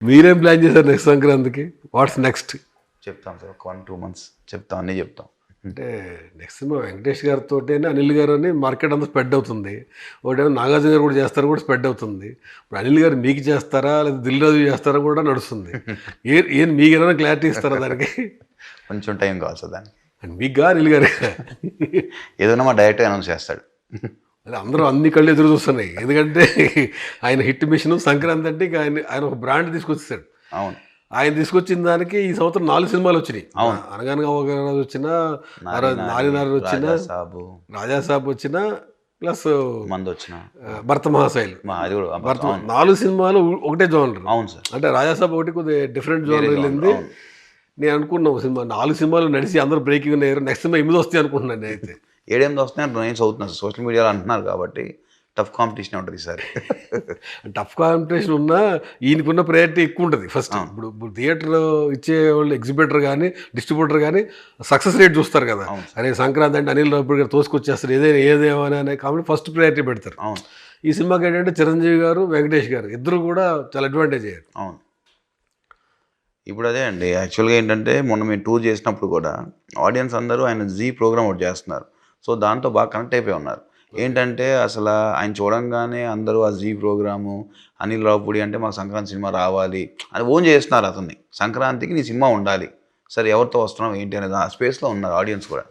మీరేం ప్లాన్ చేశారు నెక్స్ట్ సంక్రాంతికి? Watts next? చెప్తాం సార్, ఒక 1-2 months చెప్తాం, అన్నీ చెప్తాం. అంటే నెక్స్ట్ సినిమా వెంకటేష్ గారితోటి అనిల్ గారు అని మార్కెట్ అంతా స్ప్రెడ్ అవుతుంది. ఒకటేమో నాగార్జున గారు కూడా చేస్తారు, కూడా స్ప్రెడ్ అవుతుంది. ఇప్పుడు అనిల్ గారు మీకు చేస్తారా లేదా దిల్ రాజు చేస్తారా కూడా నడుస్తుంది. ఏం మీకు ఏమైనా క్లారిటీ ఇస్తారా దానికి? కొంచెం టైం కావాలి సార్ దానికి. అండ్ మీకు గా అనిల్ గారు ఏదైనా మా డైరెక్టర్ అనౌన్స్ చేస్తాడు. అదే అందరూ అన్ని కళ్ళు ఎదురు చూస్తున్నాయి. ఎందుకంటే ఆయన హిట్ మిషన్ సంక్రాంతి అంటే ఇక ఆయన ఒక బ్రాండ్ తీసుకొచ్చేసాడు. అవును, ఆయన తీసుకొచ్చిన దానికి ఈ సంవత్సరం 4 సినిమాలు వచ్చినాయి. అవును. అనగనగా ఒక రోజు వచ్చినా, నాలుగున్నర వచ్చినా, సాబు, రాజాసాబ్ వచ్చినా, ప్లస్ మంది వచ్చిన, భర్త మహాశైలు, అది కూడా భర్త 4 సినిమాలు ఒకటే జోనర్. అవును సార్. అంటే రాజాసాబ్ ఒకటి కొద్దిగా డిఫరెంట్ జోనర్ వెళ్ళింది. నేను అనుకున్నాం సినిమా 4 సినిమాలు నడిచి అందరూ బ్రేకింగ్ ఉన్నారు, నెక్స్ట్ సినిమా 8 వస్తాయి అనుకుంటున్నాను నేనైతే. 7-8 వస్తున్నాయి నేను చదువుతున్నాను. సోషల్ మీడియాలో అంటున్నారు కాబట్టి టఫ్ కాంపిటీషన్ ఉంటుంది ఈసారి. టఫ్ కాంపిటీషన్ ఉన్నా ఈయనకున్న ప్రయారిటీ ఎక్కువ ఉంటుంది ఫస్ట్. ఇప్పుడు థియేటర్ ఇచ్చే వాళ్ళు ఎగ్జిబిటర్ కానీ డిస్ట్రిబ్యూటర్ కానీ సక్సెస్ రేట్ చూస్తారు కదా. అరే సంక్రాంతి అంటే అనిల్ రావిపూడి గారు తోసుకొచ్చేస్తారు, ఏదేమని అనే కాబట్టి ఫస్ట్ ప్రయారిటీ పెడతారు. అవును. ఈ సినిమాకి ఏంటంటే చిరంజీవి గారు, వెంకటేష్ గారు ఇద్దరు కూడా చాలా అడ్వాంటేజ్ అయ్యారు. అవును. ఇప్పుడు అదే అండి, యాక్చువల్గా ఏంటంటే మొన్న మేము టూర్ చేసినప్పుడు కూడా ఆడియన్స్ అందరూ ఆయన జీ ప్రోగ్రామ్ ఒకటి చేస్తున్నారు. సో దాంతో బాగా కనెక్ట్ అయిపోయి ఉన్నారు. ఏంటంటే అసలు ఆయన చూడంగానే అందరూ ఆ జీ ప్రోగ్రాము, అనిల్ రావిపూడి అంటే మాకు సంక్రాంతి సినిమా రావాలి అని ఓన్ చేస్తున్నారు అతన్ని. సంక్రాంతికి నీ సినిమా ఉండాలి, సరే ఎవరితో వస్తున్నావు ఏంటి అనేది ఆ స్పేస్లో ఉన్నారు ఆడియన్స్ కూడా.